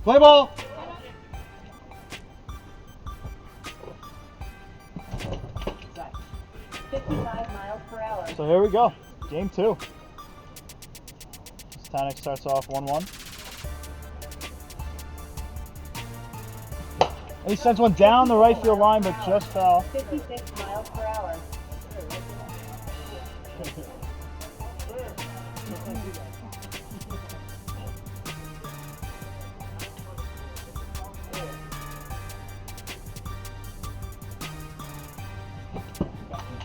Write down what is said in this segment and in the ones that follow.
Play ball. So here we go. Game 2. Tonic starts off 1-1. And he sends one down the right field line, but just foul. 56 miles per hour.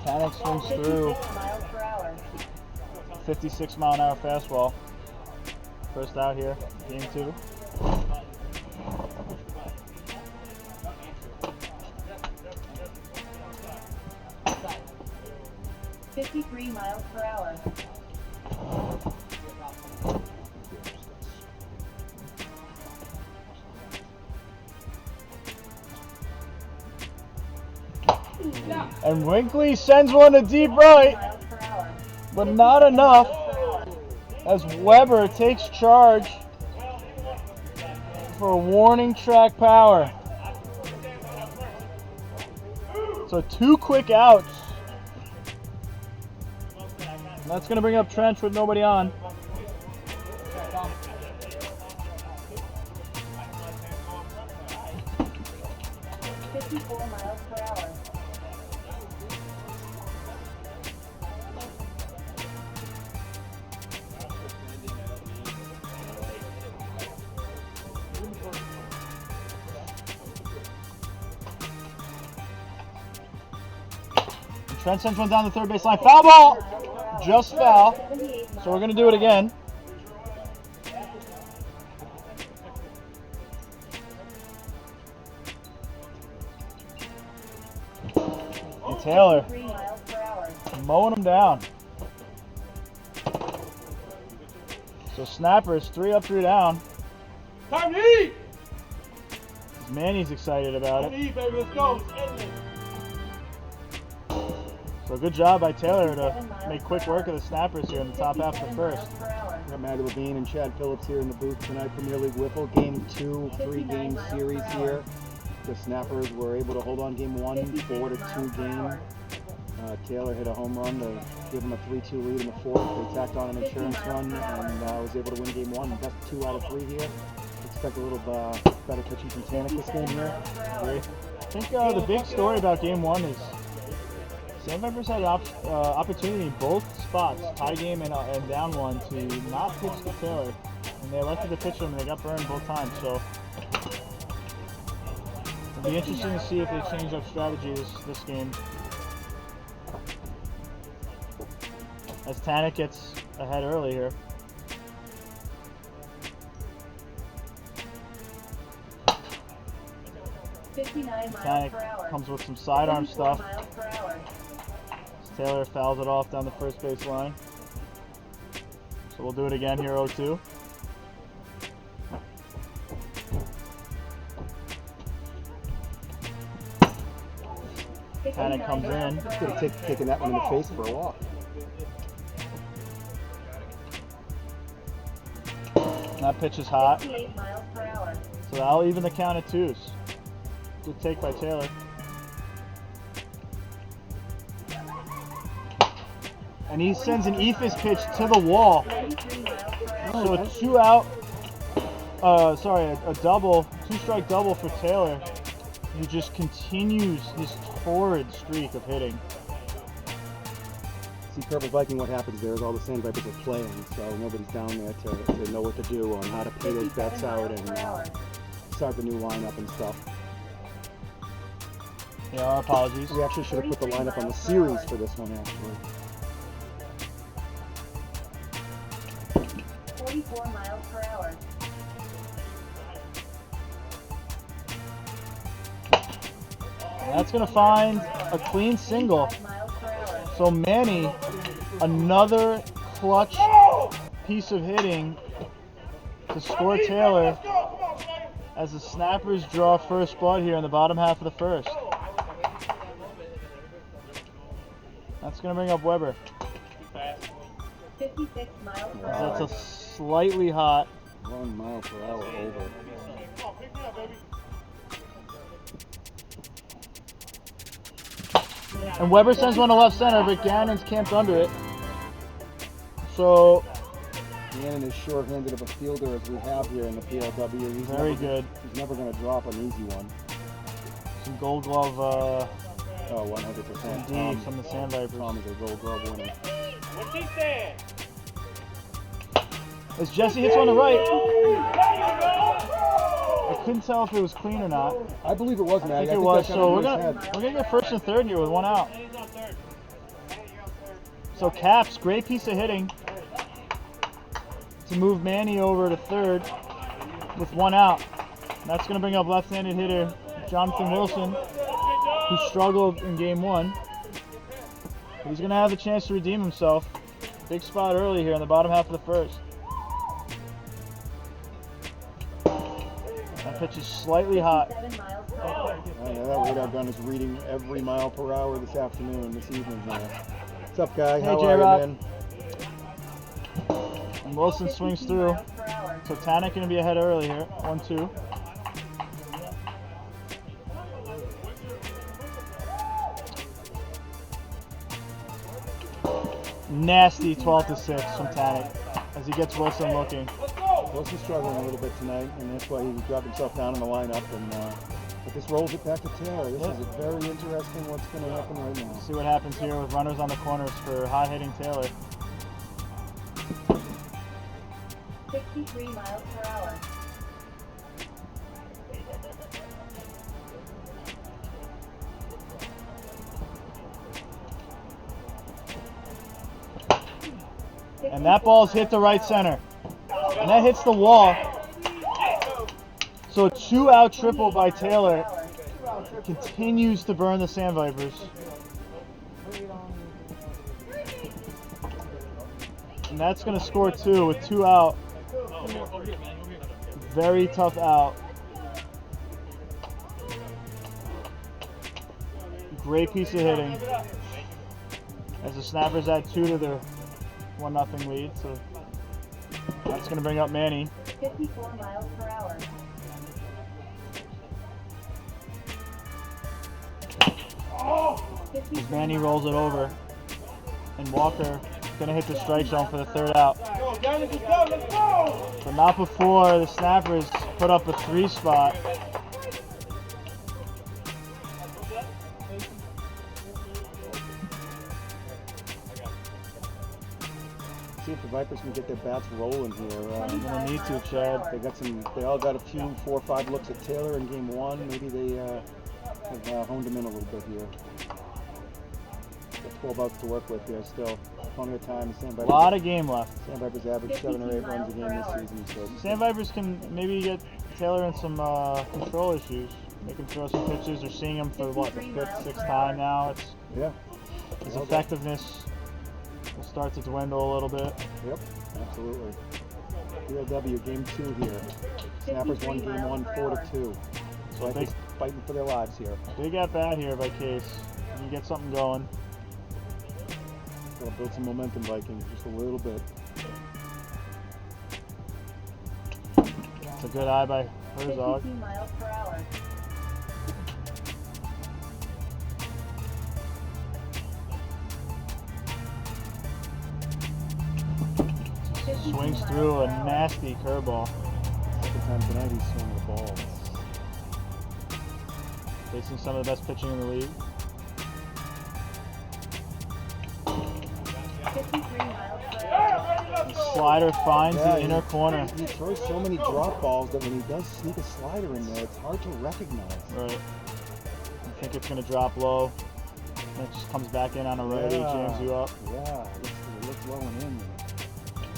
Tonic swings through. 56 mile an hour fastball. First out here, game 2. $53 miles per hour. And Winkley sends one to deep right, but not enough as Weber takes charge for a warning track power. So 2 quick outs. That's going to bring up Trench with nobody on. miles per hour. Trent sends one down the third base line. Foul ball! Just foul. So we're going to do it again. And Taylor mowing him down. So Snappers 3 up, 3 down. Time to eat. Manny's excited about Time to it. eat, baby. Let's go. So good job by Taylor to make quick work of the Snappers here in the top half of the first. We got Maggie Levine and Chad Phillips here in the booth tonight. Premier League Wiffle, game 2, 3-game series here. The Snappers were able to hold on game 1, 4-2 game. Taylor hit a home run to give them a 3-2 lead in the 4th. They tacked on an insurance run and was able to win game 1. Best 2 out of 3 here. Expect a little better pitching from Tanik this game here. Great. I think the big story about game 1 is Sandvipers had an opportunity in both spots, tie game and down 1, to not pitch to Taylor. And they elected to pitch him and they got burned both times. So it'll be interesting to see if they change up strategy this game. As Tanik gets ahead early here. Tanik comes with some sidearm stuff. Taylor fouls it off down the first base line. So we'll do it again here, 0-2. Tanik comes in. Could have taken that one in the face for a walk. That pitch is hot. 58 miles per hour. So that'll even the count at 2s. Good take by Taylor. And he sends an Ephus pitch to the wall. So a 2 out, a double, 2-strike double for Taylor. He just continues his torrid streak of hitting. See, Purple Viking, what happens there is all the Sandvipers are playing, so nobody's down there to know what to do on how to pay those bets out and start the new lineup and stuff. Yeah, our apologies. We actually should have put the lineup on the series for this one, actually. 44 miles per hour. And that's going to find a clean single. So Manny, another clutch piece of hitting to score Taylor as the Snappers draw first blood here in the bottom half of the first. That's going to bring up Weber. 56 miles per That's hour. a slightly hot. 1 mile per hour over. And Weber sends one to left center, but Gannon's camped under it. So Gannon is short-handed of a fielder as we have here in the PLW. He's very good. He's never going to drop an easy one. Some Gold Glove Oh, 100%. D from the Sandvipers. Tom is a Gold Glove winner. What's he saying? As Jesse hits on the right, I couldn't tell if it was clean or not. I believe it was, I Maddie. think it was. that So we're kinda gonna get first and third here with one out. So Caps, great piece of hitting to move Manny over to third with one out. And that's gonna bring up left-handed hitter Jonathan Wilson, who struggled in game one. He's gonna have the chance to redeem himself. Big spot early here in the bottom half of the first. That pitch is slightly hot. 57 miles per hour. That radar gun is reading every mile per hour this afternoon, this evening here. What's up, guy? Hey, How J-Rock. are you, man? And Wilson swings 52 through. miles per hour. So Tanek gonna be ahead early here. 1-2. Nasty 12-6 from Tanek as he gets Wilson looking. Wilson's struggling a little bit tonight, and that's why he dropped himself down in the lineup. But this rolls it back to Taylor. This is very interesting what's going to happen right now. See what happens here with runners on the corners for hot-hitting Taylor. 63 miles per hour. And that ball's hit the right center. And that hits the wall. So a 2-out triple by Taylor continues to burn the Sandvipers. And that's going to score 2 with 2 out. Very tough out. Great piece of hitting. As the Snappers add 2 to their 1-0 lead. So that's going to bring up Manny. 54 miles per hour. As Manny rolls it over. And Walker going to hit the strike zone for the 3rd out. Go, Johnny, let's go, let's go! But not before the Snappers put up a 3 spot. See if the Vipers can get their bats rolling here. You're going to need to, Chad. They all got a few 4 or 5 looks at Taylor in game 1. Maybe they have honed him in a little bit here. Got 12 outs to work with here still. Plenty of time. A lot of game left. Sandvipers average 7 or 8 runs a game this season. So Sandvipers can maybe get Taylor in some control issues. Make him throw some pitches. They're seeing him for what, the 5th, 6th time now. yeah. His effectiveness will start to dwindle a little bit. Yep, absolutely. PLW game 2 here. Snappers won game 1 4-2. So I think fighting for their lives here. Big at bat here by Case. You get something going. Gotta build some momentum, Vikings, just a little bit. It's a good eye by Herzog. 52 miles per hour. Swings through a nasty curveball. Second time tonight he's swinging the ball. Facing some of the best pitching in the league. 53 miles per hour. The slider finds the inner corner. He throws so many drop balls that when he does sneak a slider in there, it's hard to recognize. Right. You think it's going to drop low. And it just comes back in on a righty, jams you up. Yeah, it looks low and in.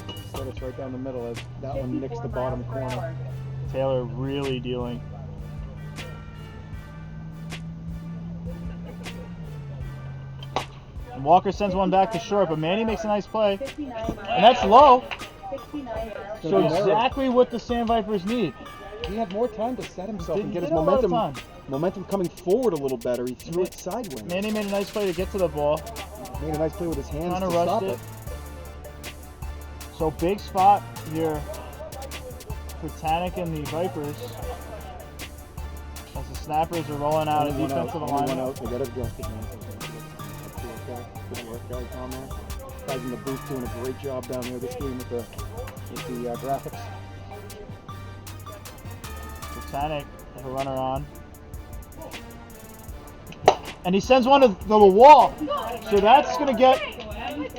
Instead it's right down the middle. That one nicks the bottom corner. Taylor really dealing. And Walker sends one back to short, but Manny makes a nice play. 59 miles And that's low. 69 miles per So hour. exactly what the Sandvipers need. He had more time to set himself and get his Didn't a lot of momentum coming forward a little better. He threw it sideways. Manny made a nice play to get to the ball. Made a nice play with his hands Kind of to stop rushed it. So big spot here for Tanek and the Vipers. As the Snappers are rolling out of Only one defensive out, only one alignment. out. They got to adjust it now. Good work, guys down there. Guys in the booth doing a great job down there this game with the graphics. Titanic, the runner on. And he sends one to the wall. So that's going to get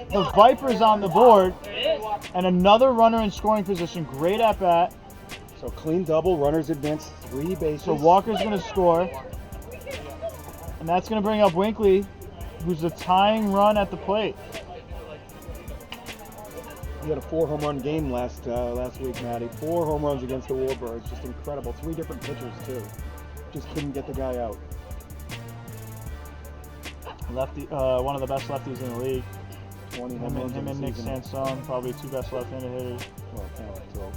the Vipers on the board. And another runner in scoring position. Great at bat. So clean double, runners advance 3 bases. So Walker's going to score. And that's going to bring up Winkley, who's the tying run at the plate. He had a 4 home run game last week, Matty. 4 home runs against the Warbirds. Just incredible. 3 different pitchers, too. Just couldn't get the guy out. Lefty, one of the best lefties in the league. 20 home Him runs in and the Nick season. Sansone, probably 2 best left-handed hitters. Well, count it, so.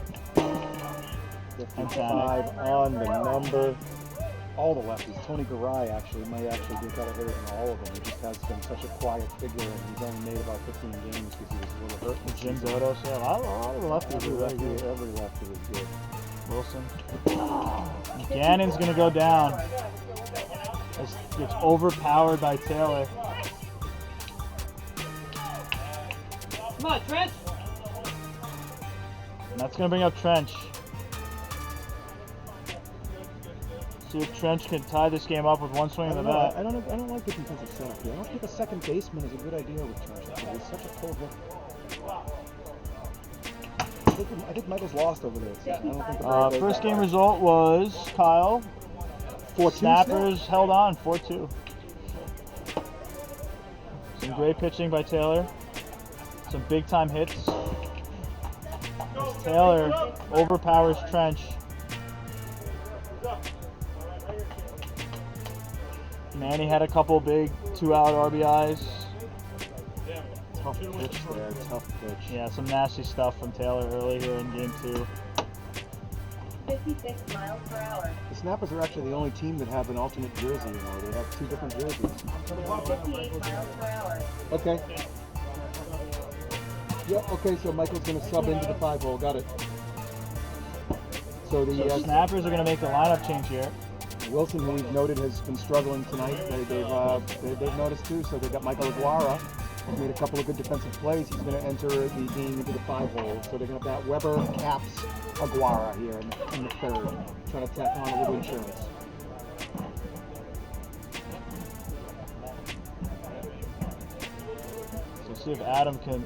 And 55 on the number. All the lefties. Tony Garay might actually be a better hitter than all of them. He just has been such a quiet figure, and he's only made about 15 games because he was a little hurt. Jim Dodos, yeah, a lot of the lefties are very good. Every lefty is good. Wilson. Gannon's going to go down. It's overpowered by Taylor. Come on, Trent. And that's going to bring up Trench. See if Trench can tie this game up with one swing of the bat. I don't like the defensive setup here. I don't think a second baseman is a good idea with Trench. He's such a cold hitter. I think Michael's lost over there. I don't think the First game result was Kyle. 4-2 Snappers held on 4-2. Some great pitching by Taylor. Some big time hits. As Taylor overpowers Trench. Manny had a couple big 2-out RBIs. Tough pitch there, tough pitch. Yeah, some nasty stuff from Taylor early here in game 2. 56 miles per hour. The Snappers are actually the only team that have an alternate jersey, you know. They have 2 different jerseys. 58 miles per hour. Okay. Yep, okay, so Michael's going to sub into the 5-hole. Got it. So the Snappers are going to make the lineup change here. Wilson, who we've noted has been struggling tonight, they've noticed too, so they've got Michael Aguara, who's made a couple of good defensive plays. He's going to enter the game into the 5-hole. So they're going to bat Weber, Caps, Aguara here in the 3rd. Trying to tack on a little insurance. So see if Adam can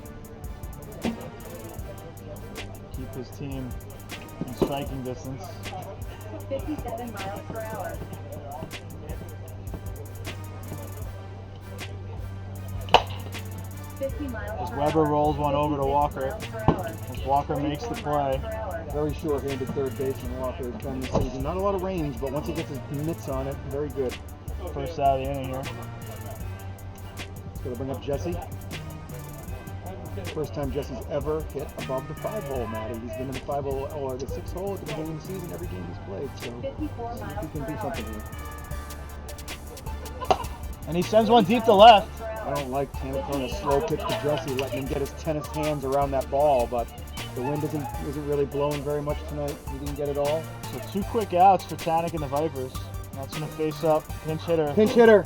keep his team in striking distance. 57 miles per hour. As Weber rolls one over to Walker. As Walker makes the play. Very short-handed third baseman Walker has done this season. Not a lot of range, but once he gets his mitts on it, very good. First out of the inning here. It's going to bring up Jesse. First time Jesse's ever hit above the 5-hole, Matty. He's been in the 5-hole or the 6-hole at the beginning of the season every game he's played. So see if he can do something here. And he sends one deep to left. I don't like Tanner throwing a slow pitch to Jesse, letting him get his tennis hands around that ball, but the wind isn't really blowing very much tonight. He didn't get it all. So 2 quick outs for Tannic and the Vipers. That's going to face up pinch hitter. Pinch hitter.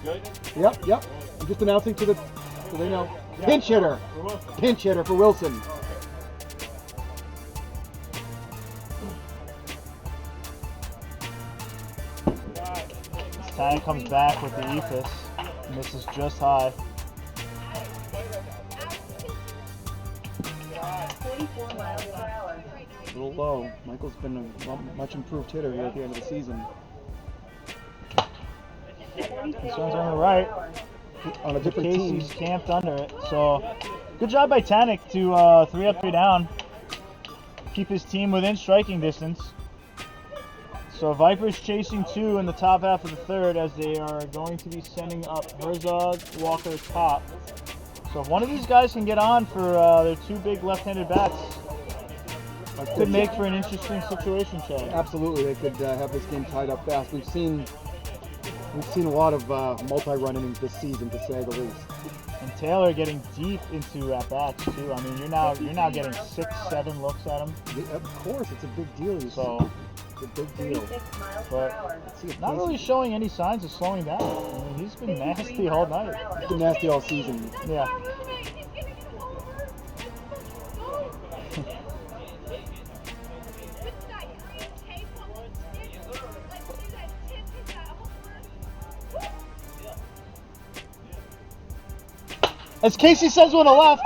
Good. Yep. I'm just announcing to the, so they know. Pinch hitter. Pinch hitter for Wilson. Tannic comes back with the ephus. Misses just high. 44 miles per hour. A little low. Michael's been a much improved hitter here at the end of the season. This one's on the right. On a different team. Casey's camped under it. So good job by Tannic to 3 up, 3 down. Keep his team within striking distance. So Vipers chasing 2 in the top half of the 3rd as they are going to be sending up Herzog, Walker, top. So if one of these guys can get on for their 2 big left-handed bats, could make for an interesting situation, Chad. Absolutely, they could have this game tied up fast. We've seen a lot of multi-run innings this season, to say the least. And Taylor getting deep into at-bats too. I mean, you're now getting 6, 7 looks at him. Of course, it's a big deal. So It's a big deal. 36 miles per But hour. Let's see if not really Casey- showing any signs of slowing down. I mean, he's been nasty all night. He's been nasty all season. Yeah. As Casey sends one to left,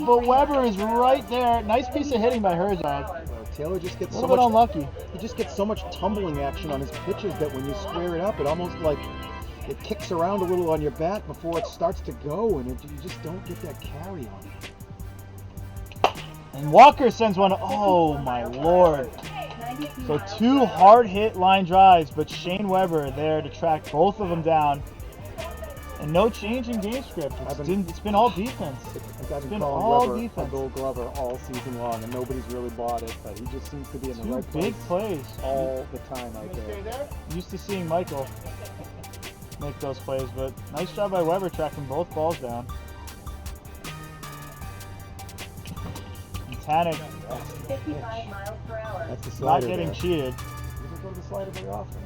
but Weber is right there. Nice piece of hitting by Herzog. Taylor just A gets so little bit much. unlucky. He just gets so much tumbling action on his pitches that when you square it up, it almost like it kicks around a little on your bat before it starts to go, and you just don't get that carry on it. And Walker sends one. Oh my lord. So two hard hit line drives, but Shane Weber there to track both of them down. And no change in game script. It's been all defense. I've been been all calling Weber defense. a Gold Glover all season long, and nobody's really bought it, but he just seems to be in the Two right big place plays. all the time out there. Used to seeing Michael make those plays, but nice job by Weber tracking both balls down. And Tanek 55 miles per hour. That's the not slider getting there. cheated. He doesn't go to the slider very often.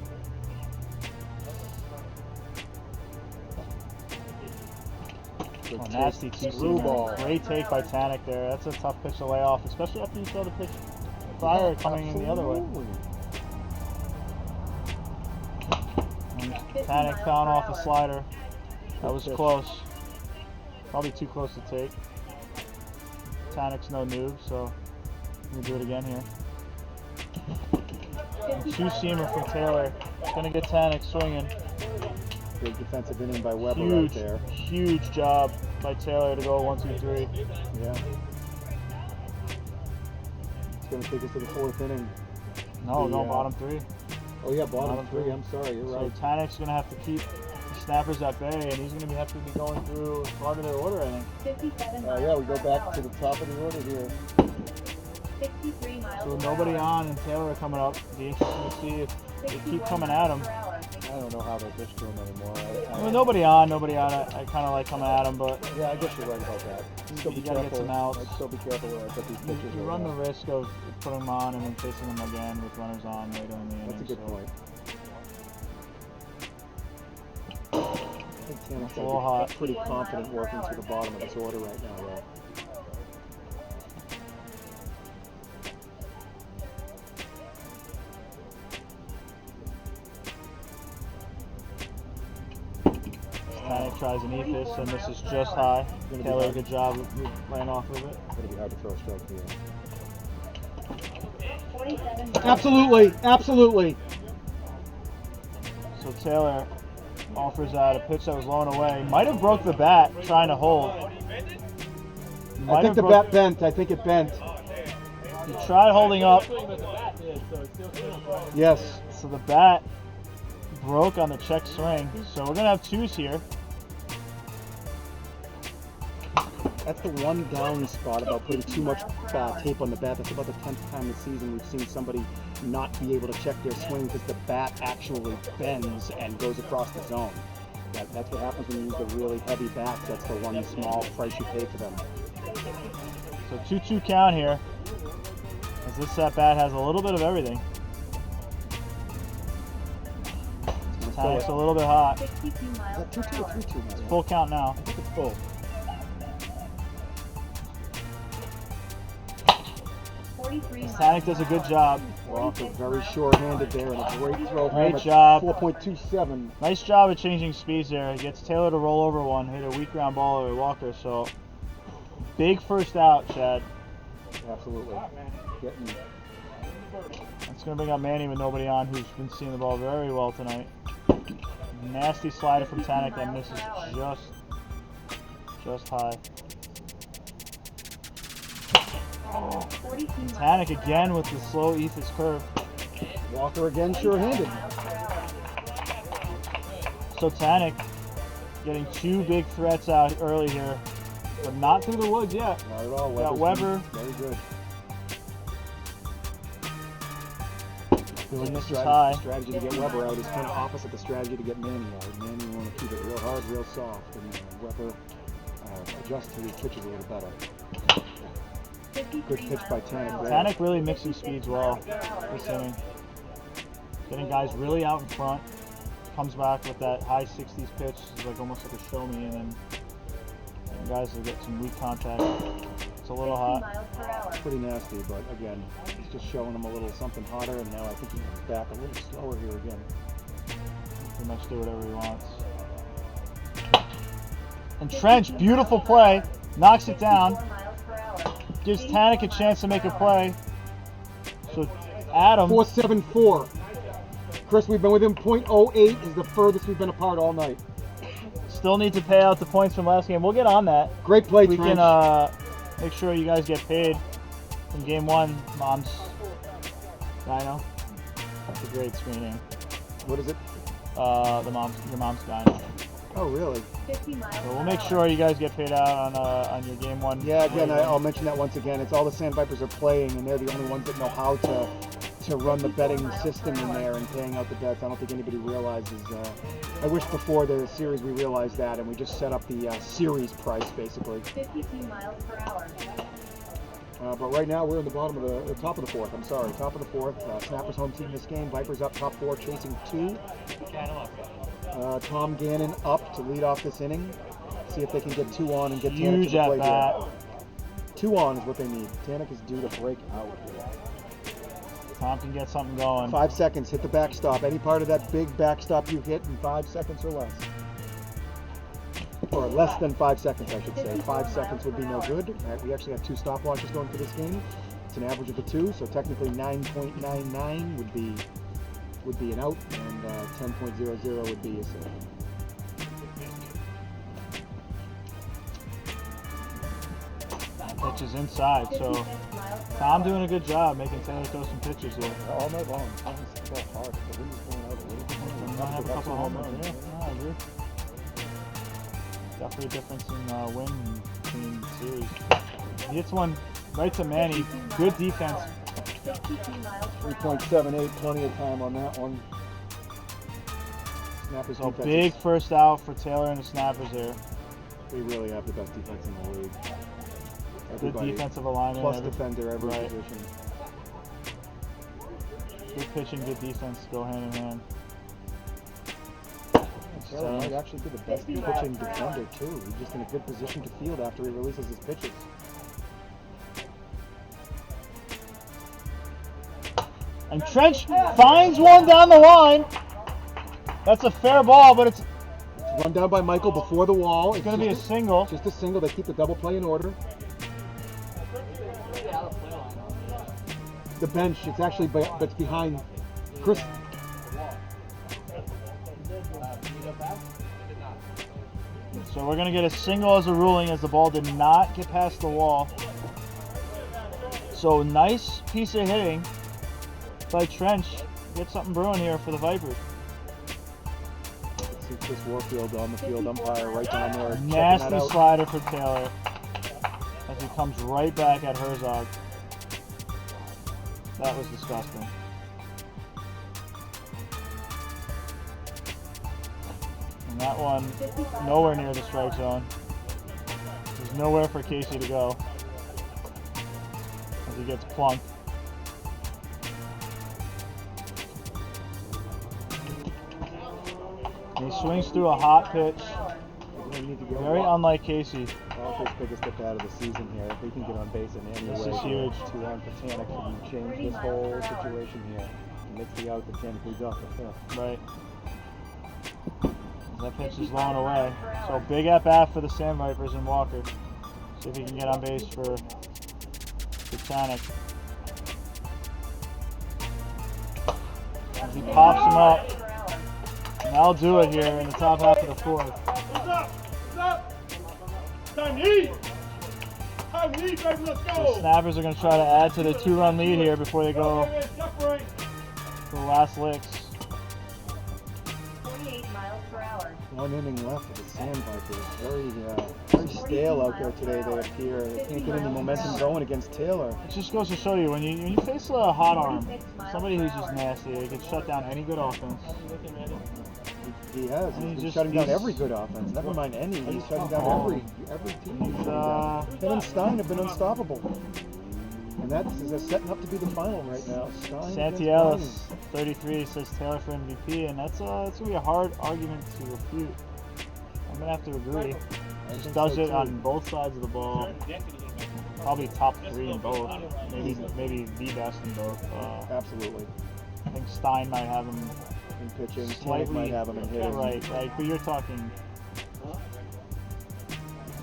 Good Oh, take. nasty 2 Through ball. Great take by Tanek there. That's a tough pitch to lay off, especially after you saw the pitch prior coming in the other way. Absolutely. And Tanek found off the slider. That was close. Probably too close to take. Tanek's no noob, so we'll do it again here. Two-seamer from Taylor. It's going to get Tanek swinging. Big defensive inning by Weber right there. Huge job by Taylor to go 1, 2, 3. Yeah. It's going to take us to the 4th inning. No, The, going bottom 3. Oh yeah, bottom Bottom 3. three. I'm sorry, you're So right. Tanek's going to have to keep the snappers at bay, and he's going to have to be going through part of their order, I think. 57 miles Yeah, we go per back hour. to the top of the order here. 63 miles So per nobody hour. on and Taylor are coming up. Be interesting to see if they keep coming at him. I don't know how they pitch to him anymore. Well, nobody on. I kind of like coming at him, but Yeah, I guess you're right about that. Still be You gotta get careful. some outs. I'd still be careful where I put these pitches. you run the risk of putting them on and then facing them again with runners on later in the inning. That's a good so point. I think Tanek's It's a little hot. pretty confident working through the bottom of this order right now, though. Tanek tries an ethos, and this is just high. Gonna be Taylor, hard. good job laying off of it. It's going to be hard to throw a strike here. 47 miles Absolutely, absolutely. So Taylor offers out a pitch that was low and away. Might have broke the bat trying to hold. I think the bat bent. I think it bent. He tried holding up. Yes. So the bat broke on the check swing. So we're going to have 2s here. That's the one down spot about putting too much tape on the bat. That's about the 10th time this season we've seen somebody not be able to check their swing because the bat actually bends and goes across the zone. That's what happens when you use the really heavy bats. That's the one small price you pay for them. So 2-2 count here. As this at bat has a little bit of everything. Tanek's a little bit hot. 62 Is miles that 2-2 per or hour. 3-2? It's full count now. I think it's full. 43 miles Tanek does a good job. Walker very short-handed there and a great throw home Great at job. 4.27. Nice job at changing speeds there. He gets Taylor to roll over one, hit a weak ground ball over Walker. So big first out, Chad. Absolutely. Getting That's going to bring up Manny with nobody on, who's been seeing the ball very well tonight. Nasty slider from Tanek that misses just high. 42 miles Tanek again with the slow ethos curve. Walker again sure-handed. So Tanek getting 2 big threats out early here, but not through the woods yet. Not at all. Got Weber's Weber. Very good. And this is The high. strategy to get Weber out is kind of opposite the strategy to get Manny out. Manny want to keep it real hard, real soft, and Weber adjust to his pitches a little better. 53 Good pitch by miles per Tanek hour. there. Tanek really mixing speeds well this inning. Getting guys really out in front. Comes back with that high 60s pitch. It's like almost like a show me, and then guys will get some weak contact. It's a little 50 hot. miles per hour. Pretty nasty, but again, he's just showing him a little something hotter, and now I think he's back a little slower here again. Pretty much do whatever he wants. And Trench, beautiful play. Knocks it down. 54 miles per hour. Gives Tanek a chance to make a play. So Adam, 4.74. Chris, we've been with him. .08 is the furthest we've been apart all night. still need to pay out the points from last game. We'll get on that. Great play, We Trench. can make sure you guys get paid from game one, Mom's Dino. That's a great screening. What is it? Your mom's Dino. Oh, really? 50 miles So per we'll make hour. sure you guys get paid out on your game one. Yeah, again, I'll mention that once again. It's all the Sandvipers are playing, and they're the only ones that know how to run the betting system in there and paying out the bets. I don't think anybody realizes. I wish before the series we realized that, and we just set up the series price, basically. 52 miles per hour. But right now, we're in the bottom of the top of the fourth. I'm sorry, top of the fourth. Snappers home team this game. Vipers up top four, chasing two. Tom Gannon up to lead off this inning. See if they can get two on and get Tanek to Huge the at plate bat. here. Two on is what they need. Tanek is due to break out. Tom can get something going. 5 seconds, hit the backstop. Any part of that big backstop you hit in 5 seconds or less. Or less than 5 seconds, I should say. 5 seconds would be no good. We actually have two stopwatches going for this game. It's an average of the two, so technically 9.99 would be an out, and 10.00 would be a save. Pitch is inside, so 56 miles per Tom hour. doing a good job making Taylor throw some pitches here. All night long, Tom's so hard. The wind is going out a little bit. We might have a couple of home runs. Yeah, no, I agree. Definitely a difference in win between series. He hits one right to Manny. Good defense. 52 miles per hour. 3.78, plenty of time on that one. Snappers So defense big first out for Taylor and the Snappers there. They really have the best defense in the league. Good Everybody, defensive alignment. plus defender every Right. position. Good pitching, good defense go hand in hand. Taylor might actually be the best pitching defender too. He's just in a good position to field after he releases his pitches. And Trench finds one down the line. That's a fair ball, but it's Run down by Michael before the wall. It's going to be a just single. just a single. They keep the double play in order. The bench, it's actually that's behind Chris. So we're going to get a single as a ruling as the ball did not get past the wall. So nice piece of hitting by Trench. Get something brewing here for the Vipers. See Chris Warfield on the field umpire right down there. checking that Nasty out. slider for Taylor as he comes right back at Herzog. That was disgusting. And that one, nowhere near the strike zone. There's nowhere for Casey to go as he gets plunked. And he swings through a hot pitch, They need to get very unlike Casey. Walker's biggest at bat of the season here. If he can get on base in any This way, is huge. 2 on for Tanek, and you change this whole situation here. He makes the out, the Tanek leads off the fifth. Right. That pitch is blown away. So big at bat for the Sandvipers and Walker. See if he can get on base for Tanek. As he pops him up. And that'll do it here in the top half of the fourth. What's up? What's up? Time to eat. Time to eat, baby. Let's The go. Snappers are going to try to add to the 2-run lead here before they go Separate. for the last licks. 48 miles per hour. 1 inning left for the Sandvipers. Very stale out there today, they appear. They can't get any momentum going against Taylor. It just goes to show you when you face a hot arm, somebody who's just nasty, they can shut down any good offense. He has. And He's he's shutting down just- every good offense. Never mind any. He's shutting down every team. He's, Him and Stein have been unstoppable. And that's setting up to be the final right now. Stein against Santialis, 33, says Taylor for MVP, and that's gonna be a hard argument to refute. I'm gonna have to agree. Just does it on both sides of the ball. Probably top 3 in both. Maybe the best in both. Absolutely. I think Stein might have him In pitching, slightly might have him in hitting. Right. But you're talking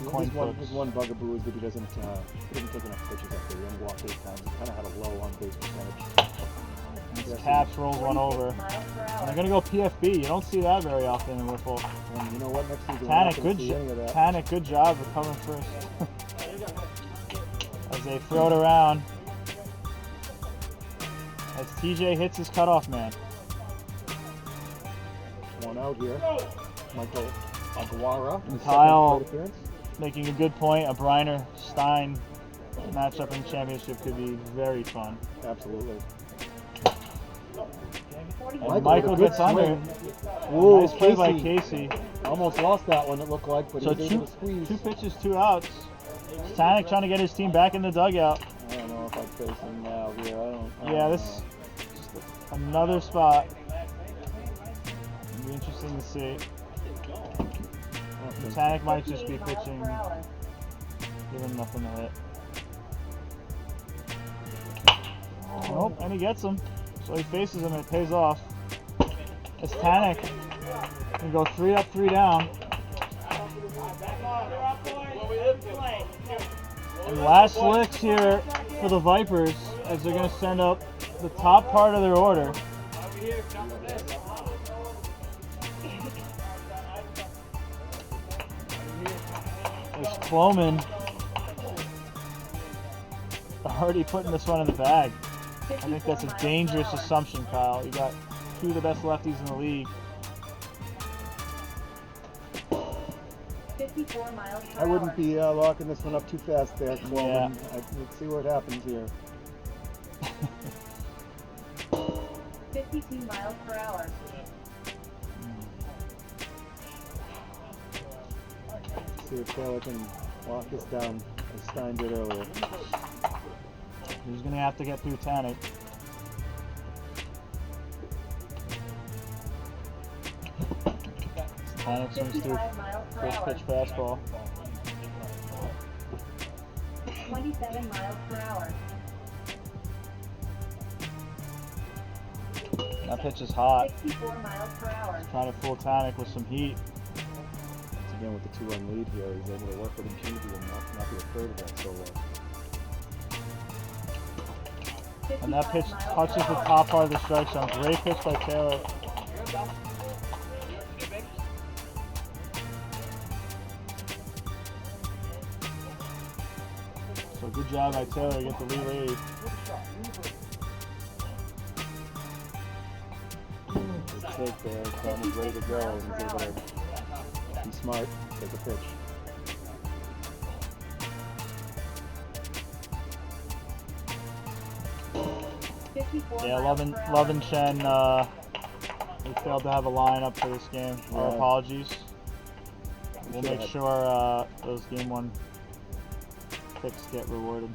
coin His one bugaboo is that he doesn't take enough pitches up there. He only walked 8 times. He kind of had a low on base percentage. His Caps rolls one over. And they're gonna go PFB. You don't see that very often in WIFFLE. And you know what? Next season, we're not gonna see any of that. Tanek, good job recovering first. As they throw it around. As TJ hits his cutoff man. One out here. Michael Aguara. And Kyle making a good point. A Briner Stein matchup in the championship could be very fun. Absolutely. And Michael gets under. Whoa, Nice play by Casey. Almost lost that one, it looked like, but So he was able to squeeze. 2 pitches, 2 outs. Tanek trying to get his team back in the dugout. I don't know if I'd face him now here. I don't This know. is just another spot. It'll be interesting to see. Tanek might just be pitching, give him nothing to hit. Nope, and he gets him. So he faces him and it pays off. As Tanek can go 3 up, 3 down. And last licks here for the Vipers as they're going to send up the top part of their order. There's Cloman already putting this one in the bag. I think that's a dangerous assumption, Kyle. You got 2 of the best lefties in the league. 54 miles per I wouldn't hour. be locking this one up too fast there, Cloman. Yeah. Let's see what happens here. 52 miles per hour. See if Taylor can lock this down as Stein did earlier. He's going to have to get through Tanek. Tanek swings through 55 miles per first hour. pitch fastball. 27 miles per hour. That pitch is hot. 64 miles per hour. Trying to fool Tanek with some heat. Once again, with the 2-run lead here, he's able to work with impunity and not be afraid of that so well. And that 55 pitch miles touches per the hour. top part of the strike zone. Great pitch by Taylor. So good job by Taylor to get the lead. Good take there. Tom was ready to go and he's able to be smart, take a pitch. Yeah, Love and Chen, we failed to have a lineup for this game. Our Yeah. apologies. We'll Should've make had- sure those game 1 picks get rewarded.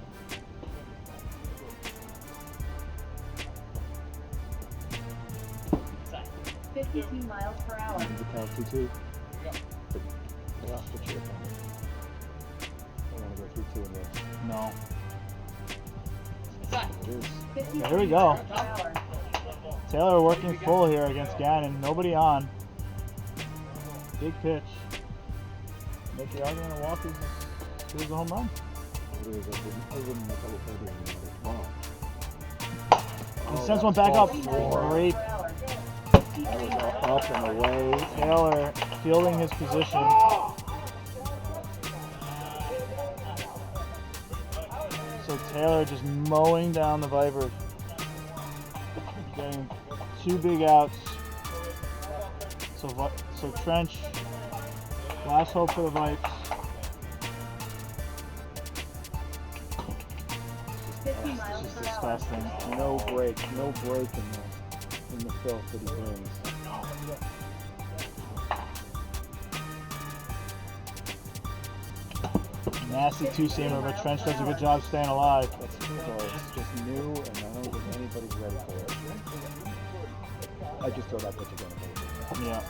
$52 miles per hour. He's a count 2-2. But they lost the chip on it. I don't want to go through 2 in this. No. It is. 53 Here we go. miles per hour. Taylor working full here against Gannon. Nobody on. Big pitch. Make the argument a walk is a home run. It is. I wouldn't make double play doing that. Wow. He sends one back up. 40 miles Great. per hour. That was up and away. Taylor fielding his position. So Taylor just mowing down the Vipers. Getting 2 big outs. So Trench, last hope for the Vipes. 50 miles It's per just hour. disgusting. No break in the filth that he brings. And Nasty two-seamer, but Trench does a good job staying alive. It's just new, and I don't think anybody's ready for it. I just throw that pitch again. Yeah.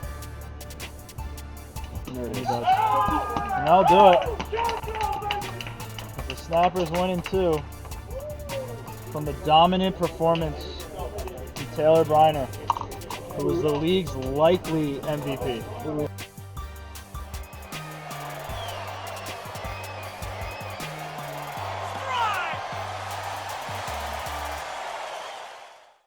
There it He is. does. And that'll do it. The Snappers winning 2 from the dominant performance from Taylor Briner, who was the league's likely MVP. It was